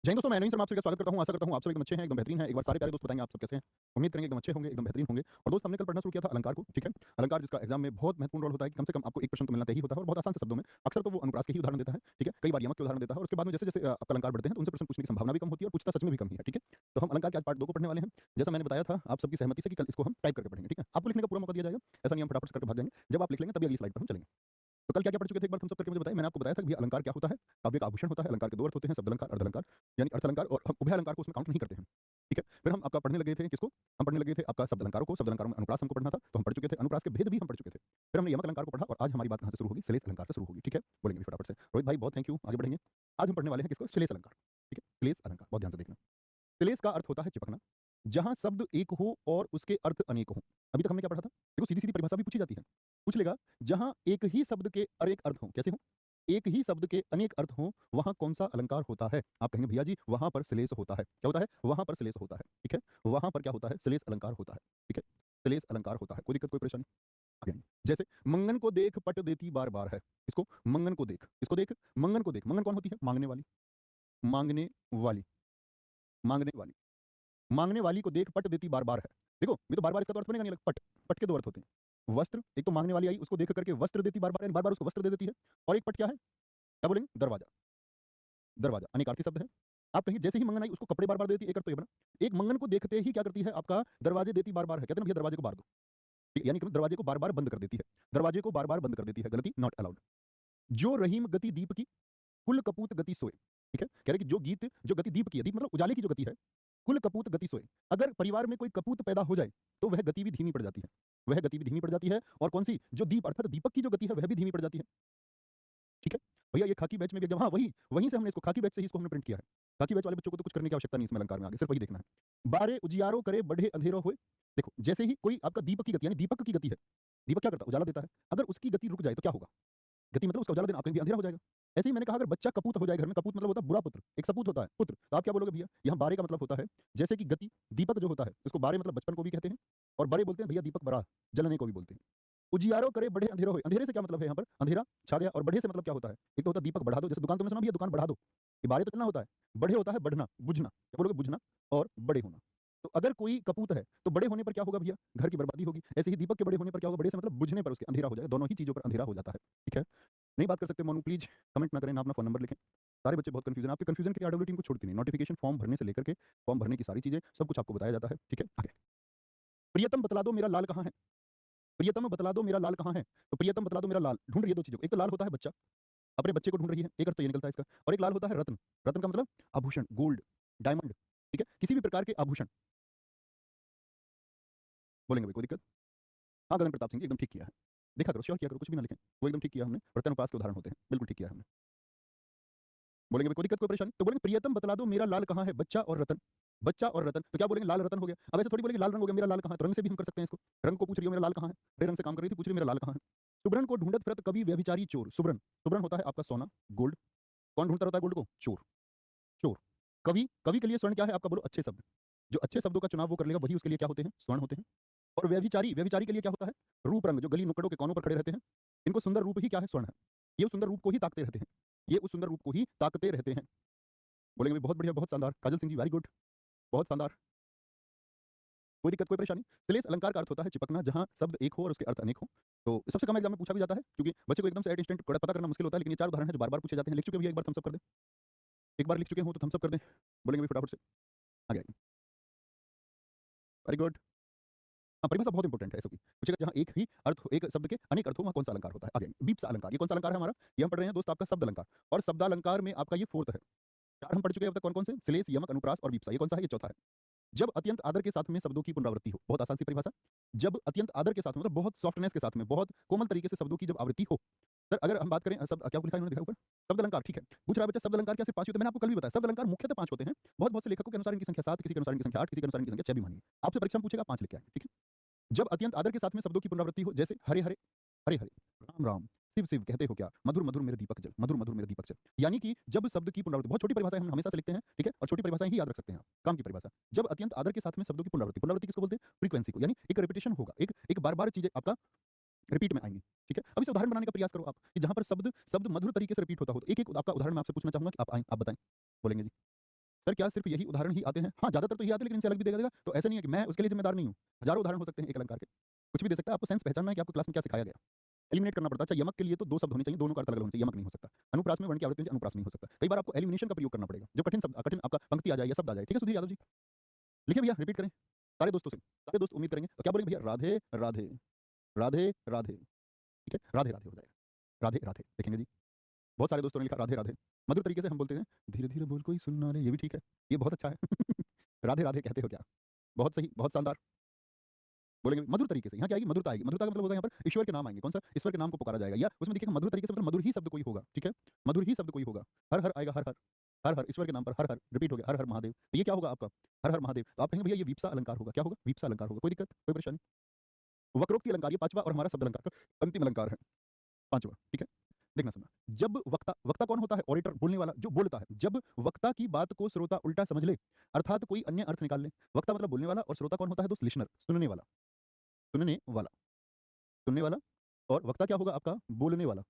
जय हिंद दोस्तों, मैं नईम शर्मा आप सभी का स्वागत करता हूँ। आशा करता हूँ आप सब एकदम अच्छे हैं, एकदम बेहतरीन हैं। एक बार सारे प्यारे दोस्त बताएँगे आप सब कैसे हैं? उम्मीद करेंगे एकदम अच्छे होंगे, एकदम बेहतरीन होंगे। और दोस्त हमने कल पढ़ना शुरू किया था अलंकार को, ठीक है? अलंकार जिसका एग्ज़ाम में बहुत महत्वपूर्ण रोल होता है कि कम से कम आपको एक प्रश्न तो मिलना तय ही होता है और बहुत आसान से शब्दों में। अक्सर तो वो अनुप्रास के ही उदाहरण देता है, ठीक है? कई बार यमक के उदाहरण देता है और उसके बाद में जैसे-जैसे आपका अलंकार बढ़ते हैं तो उनसे प्रश्न पूछने की संभावना भी कम होती है और पूछता सच में भी कम ही है, ठीक है? तो हम अलंकार के आज पार्ट 2 को पढ़ने वाले हैं। जैसा मैंने बताया था आप सबकी सहमति से कि कल इसको हम टाइप करके पढ़ेंगे, ठीक है? आपको लिखने का पूरा मौका दिया जाएगा। ऐसा नहीं हम फटाफट से करके भाग जाएँगे। जब आप लिख लेंगे तभी अगली स्लाइड पर हम चलेंगे। तो कल क्या-क्या पढ़ चुके थे एक बार थम्स अप करके मुझे बताएँ? मैंने आपको बताया था कि भई अलंकार क्या होता है? काव्य का आभूषण होता है, अलंकार के 2 अर्थ होते हैं, शब्द अलंकार, अर्थ अलंकार, यानी अर्थ अलंकार और हम उभय अलंकार को उसमें काउंट नहीं करते हैं। ठीक है? फिर हम आपका पढ़ने लगे थे किसको? हम पढ़ने लगे थे आपका शब्द अलंकारों को, शब्द अलंकारों में अनुप्रास हमको पढ़ना था, तो हम पढ़ चुके थे। अनुप्रास के भेद भी हम पढ़ चुके थे। फिर हमने यमक अलंकार को पढ़ा और आज हमारी बात कहाँ से शुरू होगी? श्लेष अलंकार से शुरू होगी, ठीक है? बोलेंगे भी फटाफट से। रोहित भाई बहुत थैंक यू, आगे बढ़ेंगे। आज हम पढ़ने वाले हैं किसको? श्लेष अलंकार, ठीक है? श्लेष अलंकार, बहुत ध्यान से देखना। श्लेष का अर्थ होता है चिपकना, जहाँ शब्द एक हो और उसके अर्थ अनेक हों। अभी तक हमने क्या पढ़ा था? देखो सीधी-सीधी परिभाषा भी पूछी जाती है। पूछ लेगा, जहाँ एक ही शब्द के अनेक अर्थ हों, कैसे हों? एक ही शब्द के अनेक अर्थ हों, वहाँ कौन-सा अलंकार होता है? आप कहेंगे भैया जी वहाँ पर श्लेष होता है। क्या होता है? वहाँ पर श्लेष होता है, ठीक है? वहाँ पर क्या होता है? श्लेष अलंकार होता है, ठीक है? श्लेष अलंकार होता है। कोई दिक्कत, कोई परेशानी? आगे आएँगे। जैसे मंगन को देख पट देती बार-बार है। इसको मंगन को देख, इसको देख, मंगन को देख। मंगन कौन होती है? माँगने वाली, माँगने वाली, माँगने वाली। माँगने वाली को देख पट देती बार-बार है। देखो, ये तो बार-बार इसका तो अर्थ बनेगा नहीं अलग पट, पट के 2 अर्थ होते हैं। वस्त्र, एक तो माँगने वाली आई उसको देख करके वस्त्र देती बार-बार यानी बार-बार उसको वस्त्र दे देती है और एक पट क्या है? क्या बोलेंगे? दरवाज़ा, दरवाज़ा अनेकार्थी शब्द है। आप कहेंगे जैसे ही मंगन आई उसको कपड़े बार-बार देती है, एक अर्थ तो ये बना। एक मंगन को देखते ही क्या करती है आपका दरवाजे देती बार-बार है। कहते हैं ना भैया दरवाजे को बार दो। ठीक है? यानी कि दरवाजे को बार-बार बंद कर देती है। दरवाजे को बार-बार बंद कर देती है। गलती नॉट अलाउड। जो रहीम गति दीप की, कुल कपूत गति सोए। ठीक है? कह रहे हैं कि जो गति दीप की है, दीप मतलब उजाले की जो गति है, कुल कपूत गति सोए। अगर परिवार में कोई कपूत पैदा हो जाए, तो वह गति भी धीमी पड़ जाती है। वह गति भी धीमी पड़ जाती है और कौन-सी? जो दीप अर्थात दीपक की जो गति है, वह भी धीमी पड़ जाती है। ठीक है? भैया ये खाकी बैच में भी एग्ज़ाम हाँ, वहीं से हमने इसको खाकी बैच से ही इसको हमने प्रिंट किया है। खाकी बैच वाले बच्चों को तो कुछ करने की आवश्यकता नहीं इसमें अलंकार में आगे, सिर्फ वही देखना है। बारे उजियारो करे बढ़े अंधेरो होए। देखो, जैसे ही कोई आपका दीपक की गति यानी दीपक की गति है, दीपक क्या करता है? उजाला देता है। अगर उसकी गति रुक जाए तो क्या होगा? गति मतलब उसका उजाला देना, आप कहेंगे अंधेरा हो जाएगा। ऐसे ही मैंने कहा अगर बच्चा कपूत हो जाए घर में, कपूत मतलब होता है बुरा पुत्र, एक सपूत होता है, पुत्र। तो आप क्या बोलोगे भैया? यहाँ बारे का मतलब होता है, जैसे कि गति, दीपक जो होता है, उसको बारे मतलब बचपन को भी कहते हैं और बड़े बोलते हैं भैया दीपक बड़ा, जलने को भी बोलते हैं। उजियारो करे बढ़े अंधेरो होए। अंधेरे से क्या मतलब है यहाँ पर? अंधेरा छा गया और बढ़े से मतलब क्या होता है? एक तो होता है दीपक बढ़ा दो, जैसे दुकान तुमने सुना भैया दुकान बढ़ा दो। ये बारे तो चलना होता है, बढ़े होता है बढ़ना, बुझना। क्या बोलोगे? बुझना और बड़े होना। तो अगर कोई कपूत है, तो बड़े होने पर क्या होगा भैया? घर की बर्बादी होगी। ऐसे ही दीपक के बड़े होने पर क्या होगा? बड़े से मतलब बुझने पर उसके अंधेरा हो जाएगा, दोनों ही चीज़ों पर अंधेरा हो जाता है। ठीक है? नहीं बात कर सकते मोनू प्लीज़ कमेंट ना करें, ना अपना फ़ोन नंबर लिखें। सारे बच्चे बहुत कन्फ्यूज़न आपके कन्फ्यूज़न के लिए आरडब्ल्यू टीम को छोड़ती नहीं। नोटिफ़िकेशन फॉर्म भरने से लेकर के फॉर्म भरने की सारी चीज़ें, सब कुछ आपको बताया जाता है। ठीक है? आगे। प्रियतम बतला दो मेरा लाल कहाँ है? प्रियतम बतला दो मेरा लाल कहाँ है? तो प्रियतम बतला दो मेरा लाल, ढूँढ रही है 2 चीज़ों को। एक तो लाल होता है बच्चा, अपने बच्चे को ढूँढ रही है, एक अर्थ तो ये निकलता है इसका और एक लाल होता है रत्न। रत्न का मतलब आभूषण, गोल्ड, डायमंड, ठीक है? किसी भी प्रकार के आभूषण। बोलेंगे भाई कोई दिक्कत? हाँ, गगन प्रताप सिंह जी एकदम ठीक किया है। देखा करो, श्योर किया करो, कुछ भी ना लिखें। वो एकदम ठीक किया हमने, प्रत्यनुप्रास के उदाहरण होते हैं। बिल्कुल ठीक किया है हमने। बोलेंगे भाई कोई दिक्कत, कोई परेशानी? तो बोलेंगे प्रियतम बतला दो मेरा लाल कहाँ है? बच्चा और रतन। बच्चा और रतन, तो क्या बोलेंगे? लाल रतन हो गया। अब ऐसे थोड़ी बोलेंगे लाल रंग हो गया, मेरा लाल कहाँ है? तो रंग से भी हम कर सकते हैं इसको। रंग को पूछ रही हो मेरा लाल कहाँ है? हरे रंग से काम कर रही थी, पूछ रही है मेरा लाल कहाँ है? सुब्रन को ढूंढत फिरत कवि व्यभिचारी चोर। सुब्रन, सुब्रन होता है आपका सोना, गोल्ड। कौन ढूंढता रहता है गोल्ड को? चोर, चोर। कवि, कवि के लिए स्वर्ण क्या है आपका? बोलो अच्छे शब्द। जो अच्छे शब्दों का चुनाव वो कर लेगा वही उसके लिए क्या होते हैं? स्वर्ण होते हैं। और व्यभिचारी, व्यभिचारी के लिए क्या होता है? रूप रंग, जो गली नुक्कड़ों के कोनों पर खड़े रहते हैं। इनको सुंदर रूप ही क्या है? स्वर्ण है। ये उस सुंदर रूप को ही ताकते रहते हैं। ये उस सुंदर रूप को ही ताकते रहते हैं। बोलेंगे भाई बहुत बढ़िया, बहुत शानदार। काजल सिंह जी वेरी गुड, बहुत शानदार। कोई दिक्कत, कोई परेशानी? श्लेष अलंकार का अर्थ होता है चिपकना, जहाँ शब्द एक हो और उसके अर्थ अनेक हो। तो सबसे कम एग्जाम में पूछा भी जाता है, क्योंकि बच्चे को एकदम से एट इंस्टेंट पता करना मुश्किल होता है, लेकिन ये 4 उदाहरण हैं जो बार-बार पूछे जाते हैं। लिख चुके हो भैया एक बार थम्स अप कर दें? एक बार लिख चुके हो तो थम्स अप कर दें? बोलेंगे भाई फटाफट से? आगे आइए। Very good. हाँ, परिभाषा बहुत इंपॉर्टेंट है ऐसे की। पूछेगा जहाँ एक ही अर्थ हो, एक शब्द के अनेक अर्थ हो, वहाँ कौन-सा अलंकार होता है? आगे आइए। बीप सा अलंकार, ये कौन-सा अलंकार है हमारा? ये हम पढ़ रहे हैं दोस्त आपका शब्द अलंकार और शब्दालंकार में आपका ये 4th है। 4 हम पढ़ चुके हैं अब तक कौन-कौन से? श्लेष, यमक, अनुप्रास और वीपसा। ये कौन-सा है? ये चौथा है। जब अत्यंत आदर के साथ में शब्दों की पुनरावृत्ति हो, बहुत आसान सी परिभाषा। जब अत्यंत आदर के साथ मतलब बहुत सॉफ्टनेस के साथ में, बहुत कोमल तरीके से शब्दों की जब आवृत्ति हो। सर अगर हम बात करें शब्द क्या लिखा है इन्होंने देखा ऊपर? शब्द अलंकार, ठीक है। पूछ रहा है बच्चा शब्द अलंकार क्या सिर्फ 5 ही होते हैं? मैंने आपको कल भी बताया शब्द अलंकार मुख्यतः 5 होते हैं। बहुत-बहुत से लेखकों के अनुसार इनकी संख्या 7, किसी के अनुसार इनकी संख्या 8, किसी के अनुसार इनकी संख्या 6 भी मानिए। आपसे परीक्षा में पूछेगा 5 लेके आएँ, ठीक है। जब अत्यंत आदर के साथ में शब्दों की पुनरावृत्ति हो, जैसे हरे हरे, हरे हरे, राम राम, शिव शिव कहते हो क्या, मधुर मधुर मेरे दीपक जल, मधुर मधुर मेरे दीपक जल। यानी कि जब शब्द की पुनरावृत्ति, बहुत छोटी परिभाषा है, हम हमेशा से लिखते हैं, ठीक है, और छोटी परिभाषाएं ही याद रख सकते हैं आप, काम की परिभाषा। जब अत्यंत आदर के साथ में शब्दों की पुनरावृत्ति, पुनरावृत्ति किसको बोलते हैं? फ्रीक्वेंसी को, यानी एक रिपीटेशन होगा, एक एक बार बार चीजें आपका रिपीट में आएंगी, ठीक है। अब इसे उदाहरण बनाने का प्रयास करो आप कि जहां पर शब्द शब्द मधुर तरीके से रिपीट होता हो, तो एक एक आपका उदाहरण मैं आपसे पूछना चाहूंगा कि आप आए, आप बताएं। बोलेंगे जी? सर क्या सिर्फ यही उदाहरण ही आते हैं? हाँ, ज़्यादातर तो यही आते हैं, लेकिन इनसे अलग भी देगा। तो ऐसा नहीं है कि मैं उसके लिए ज़िम्मेदार नहीं हूँ। हज़ारों उदाहरण हो सकते हैं एक अलंकार के। कुछ भी दे सकता है, आपको सेंस पहचानना है कि आपको क्लास में क्या सिखाया गया। एलिमिनेट करना पड़ता है। अच्छा, यमक के लिए तो 2 शब्द होने चाहिए, दोनों का अर्थ अलग-अलग होना चाहिए, यमक नहीं हो सकता। अनुप्रास में वर्ण की आवृत्ति होनी चाहिए, अनुप्रास नहीं हो सकता। कई बार आपको एलिमिनेशन का प्रयोग करना पड़ेगा। जब कठिन आपका पंक्ति आ जाए या शब्द आ जाए। ठीक है सुधीर यादव जी? लिखिए भैया, रिपीट करें सारे दोस्तों से। सारे दोस्त उम्मीद करेंगे। तो क्या बोलेंगे भैया? राधे, राधे, राधे, राधे। ठीक है? राधे, राधे हो जाएगा। राधे, राधे लिखेंगे जी। बहुत सारे दोस्तों ने लिखा राधे, राधे। मधुर तरीके से हम बोलते हैं, धीरे-धीरे बोल कोई सुन ना ले, ये भी ठीक है। ये बहुत अच्छा है। राधे, राधे कहते हो क्या? बहुत सही, बहुत शानदार। बोलेंगे मधुर तरीके से, यहाँ क्या आएगी? मधुरता आएगी। मधुरता का मतलब होता है यहाँ पर ईश्वर के नाम आएंगे। कौन सा? ईश्वर के नाम को पुकारा जाएगा, या उसमें देखिएगा मधुर तरीके से मतलब मधुर ही शब्द कोई होगा। ठीक है? मधुर ही शब्द कोई होगा। हर हर आएगा, हर हर। हर हर ईश्वर के नाम पर हर हर रिपीट हो गया, हर हर महादेव। तो ये क्या होगा आपका? हर हर महादेव। तो आप कहेंगे भैया ये वीप्सा अलंकार होगा। क्या होगा? वीप्सा अलंकार होगा। कोई दिक्कत, कोई परेशानी? वक्रोक्ति अलंकार ये 5वां और हमारा शब्द अलंकार का अंतिम अलंकार है। 5वां। ठीक है? देखना सुनना। जब वक्ता, वक्ता कौन होता है? ऑरेटर, बोलने वाला, जो बोलता है। जब वक्ता की बात को श्रोता उल्टा समझ ले, अर्थात कोई अन्य अर्थ निकाल ले। वक्ता मतलब बोलने वाला, और श्रोता कौन होता है दोस्त? लिसनर, सुनने वाला। सुनने वाला, सुनने वाला। और वक्ता क्या होगा आपका? बोलने वाला,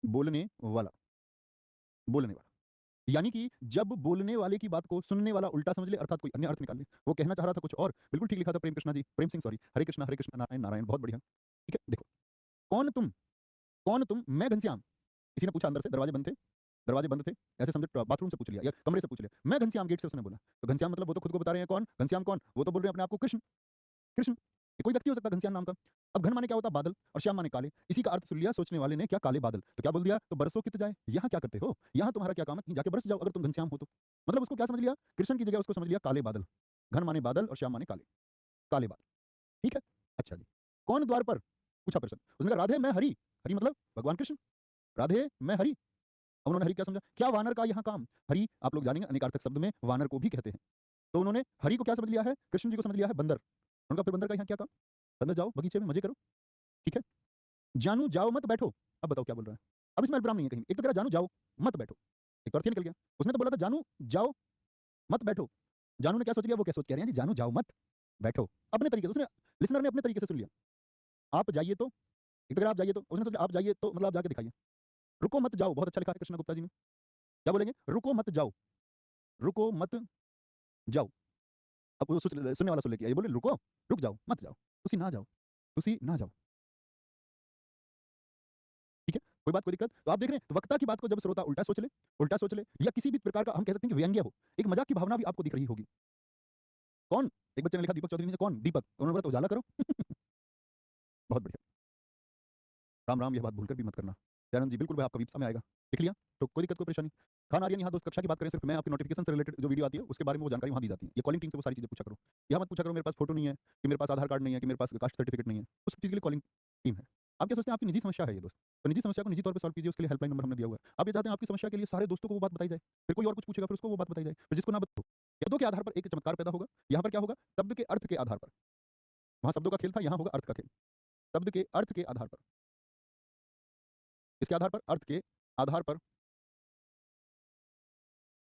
बोलने वाला, बोलने वाला। यानी कि जब बोलने वाले की बात को सुनने वाला उल्टा समझ ले, अर्थात कोई अन्य अर्थ निकाल ले। वो कहना चाह रहा था कुछ और, बिल्कुल ठीक लिखा था प्रेम कृष्णा जी, प्रेम सिंह सॉरी, हरे कृष्णा नारायण नारायण, बहुत बढ़िया। ठीक है? देखो, कौन तुम? कौन तुम? मैं घनश्याम। किसी ने पूछा अंदर से, दरवाजे बंद थे, दरवाजे बंद थे, ऐसे समझे बाथरूम से पूछ लिया या कमरे से पूछ लिया। मैं घनश्याम, गेट से उसने बोला। तो घनश्याम मतलब वो तो खुद को बता रहे हैं कौन? घनश्याम कौन? वो तो बोल रहे हैं अपने आप को कृष्ण। कृष्ण, ये कोई व्यक्ति हो सकता है घनश्याम नाम का। अब घन माने क्या होता है? बादल, और श्याम माने काले। इसी का अर्थ सुन लिया सोचने वाले ने, क्या? काले बादल। तो क्या बोल दिया? तो बरसों कित जाए, यहाँ क्या करते हो? यहाँ तुम्हारा क्या काम है? कहीं जाके बरस जाओ अगर तुम घनश्याम हो तो। मतलब उसको क्या समझ लिया? कृष्ण की जगह उसको समझ लिया काले बादल। घन माने बादल और श्याम माने काले, काले बादल। ठीक है? अच्छा जी। कौन द्वार पर? पूछा प्रश्न। उसने कहा राधे मैं हरि। हरि मतलब भगवान कृष्ण। राधे मैं हरि। अब उन्होंने हरि क्या समझा? क्या वानर का यहाँ काम? हरि आप लोग जानेंगे अनेकार्थक शब्द में वानर को भी कहते हैं। तो उन्होंने हरि को क्या समझ लिया है? कृष्ण जी को समझ लिया है बंदर। उनका फिर बंदर का यहाँ क्या काम? बंदर जाओ बगीचे में मजे करो। ठीक है? जानू जाओ मत बैठो। अब बताओ क्या बोल रहा है? अब इसमें अल्पविराम नहीं है कहीं। एक तो कह रहा जानू जाओ मत बैठो, एक तो अर्थ ही निकल गया। उसने तो बोला था जानू जाओ मत बैठो। जानू ने क्या सोच लिया? वो क्या सोच कह रहे हैं जी? जानू जाओ मत बैठो। अपने तरीके से उसने, लिसनर ने अपने तरीके से सुन लिया। आप जाइए तो, एक तो कह रहा आप जाइए तो, उसने सोचा आप जाइए तो मतलब आप जाके दिखाइए। रुको मत जाओ, बहुत अच्छा लिखा है कृष्णा गुप्ता जी ने। क्या बोलेंगे? रुको मत जाओ, रुको मत जाओ। अब वो सुनने वाला सुन ले, ये बोले रुको, रुक जाओ मत जाओ, तुसी ना जाओ, तुसी ना जाओ। ठीक है? कोई बात, कोई दिक्कत? तो आप देख रहे हैं, तो वक्ता की बात को जब श्रोता उल्टा सोच ले, या किसी भी प्रकार का हम कह सकते हैं कि व्यंग्य हो, एक मजाक की भावना भी आपको दिख रही होगी। कौन? एक बच्चे ने लिखा दीपक चौधरी ने, कौन? दीपक। उन्होंने बोला तो उजाला करो। बहुत बढ़िया। राम राम, यह बात भूलकर भी मत करना। दयानंद जी बिल्कुल भाई, आपका वीपसा में आएगा। लिख लिया? तो कोई दिक्कत, कोई परेशानी? खान आर्यन यहाँ दोस्त कक्षा की बात करें, सिर्फ मैं आपकी नोटिफिकेशन से रिलेटेड जो वीडियो आती है उसके बारे में वो जानकारी वहाँ दी जाती है। ये कॉलिंग टीम से वो सारी चीजें पूछा करो। यहाँ मत पूछा करो मेरे पास फोटो नहीं है, कि मेरे पास आधार कार्ड नहीं है, कि मेरे पास कास्ट सर्टिफिकेट नहीं है। उस चीज के लिए कॉलिंग टीम है। आप क्या सोचते हैं आपकी निजी समस्या है ये दोस्त? तो निजी समस्या को निजी तौर पर सॉल्व कीजिए, उसके लिए हेल्पलाइन नंबर हमने दिया हुआ है। आप ये चाहते हैं आपकी समस्या के लिए सारे दोस्तों को वो बात बताई जाए, फिर कोई और कुछ पूछेगा फिर उसको वो बात बताई जाए, फिर जिसको ना बताओ। शब्दों के आधार पर एक चमत्कार पैदा होगा। यहाँ पर क्या होगा? शब्द के अर्थ के आधार पर। वहाँ शब्दों का खेल था, यहाँ होगा अर्थ का खेल। शब्द के अर्थ के आधार पर, इसके आधार पर, अर्थ के आधार पर,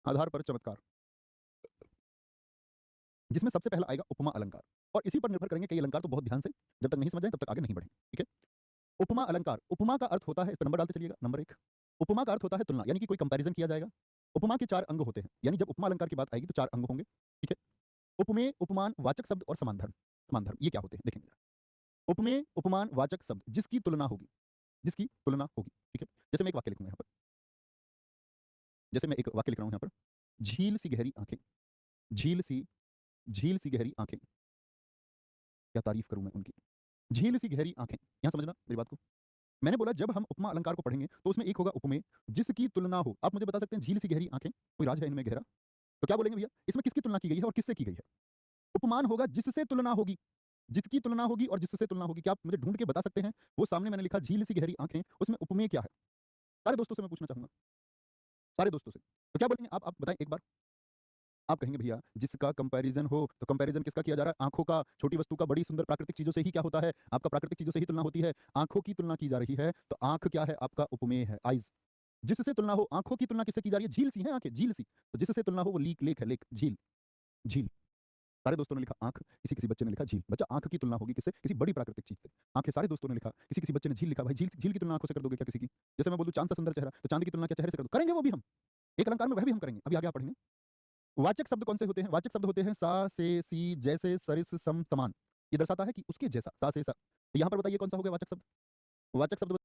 आधार पर चमत्कार, जिसमें सबसे पहला आएगा उपमा अलंकार। और इसी पर निर्भर करेंगे कई अलंकार, तो बहुत ध्यान से, जब तक नहीं समझ जाए तब तक आगे नहीं बढ़ेंगे। ठीक है? उपमा अलंकार, उपमा का अर्थ होता है, इस पर नंबर डालते चलिएगा, नंबर 1। उपमा का अर्थ होता है तुलना, यानी कि कोई कंपैरिजन किया जाएगा। उपमा के 4 अंग होते हैं, यानी जब उपमा अलंकार की बात आएगी तो 4 अंग होंगे। ठीक है? उपमेय, उपमान, वाचक शब्द और समान धर्म। समान धर्म ये क्या होते हैं देखेंगे। उपमेय, उपमान, वाचक शब्द, जिसकी तुलना होगी, जिसकी तुलना होगी। ठीक है? जैसे मैं एक वाक्य लिखूंगा यहाँ पर, जैसे मैं एक वाक्य लिख रहा हूँ यहाँ पर, झील सी गहरी आंखें, झील सी, झील सी गहरी आंखें, क्या तारीफ करूं मैं उनकी। झील सी गहरी आंखें, यहाँ समझना मेरी बात को। मैंने बोला जब हम उपमा अलंकार को पढ़ेंगे तो उसमें एक होगा उपमेय, जिसकी तुलना हो। आप मुझे बता सकते हैं झील सी गहरी आंखें, कोई राज है इनमें गहरा? तो क्या बोलेंगे भैया? इसमें किसकी तुलना की गई है और किससे की गई है? उपमान होगा जिससे तुलना होगी, जिसकी तुलना होगी और जिससे तुलना होगी। क्या आप मुझे ढूंढ के बता सकते हैं? वो सामने मैंने लिखा झील सी गहरी आंखें, उसमें उपमेय क्या है? सारे दोस्तों से मैं पूछना चाहूंगा, सारे दोस्तों से। तो क्या बोलेंगे आप बताएं एक बार। आप कहेंगे भैया जिसका कंपैरिजन हो, तो कंपैरिजन किसका किया जा रहा है? आंखों का, छोटी वस्तु का बड़ी सुंदर प्राकृतिक चीजों से ही क्या होता है? आपका प्राकृतिक चीजों से ही तुलना होती है। आंखों की तुलना की जा रही है, तो आंख क्या है? आपका उपमेय है, आइज। जिससे तुलना हो, आंखों की तुलना किससे की जा रही है? झील सी है आंखें, झील सी। तो जिससे तुलना हो वो लीक, लेक है, लेक, झील, झील। सारे दोस्तों ने लिखा आंख, किसी किसी बच्चे ने लिखा झील। बच्चा आंख की तुलना होगी किससे? किसी बड़ी प्राकृतिक चीज से। आंखें सारे दोस्तों ने लिखा, किसी किसी बच्चे ने झील लिखा। भाई झील, झील की तुलना आंखों से कर दोगे क्या किसी की? जैसे मैं बोलूं चांद सा सुंदर चेहरा, तो चांद की तुलना क्या चेहरे से कर दो? करेंगे वो भी हम, एक अलंकार में वह भी हम करेंगे, अभी आगे आप पढ़ेंगे। वाचक शब्द कौन से होते हैं? वाचक शब्द होते हैं सा, से, सी, जैसे, सरिस, सम, समान। ये दर्शाता है कि उसके जैसा, सा, से, सा। तो यहाँ पर बताइए कौन सा हो गया वाचक शब्द? वाचक शब्द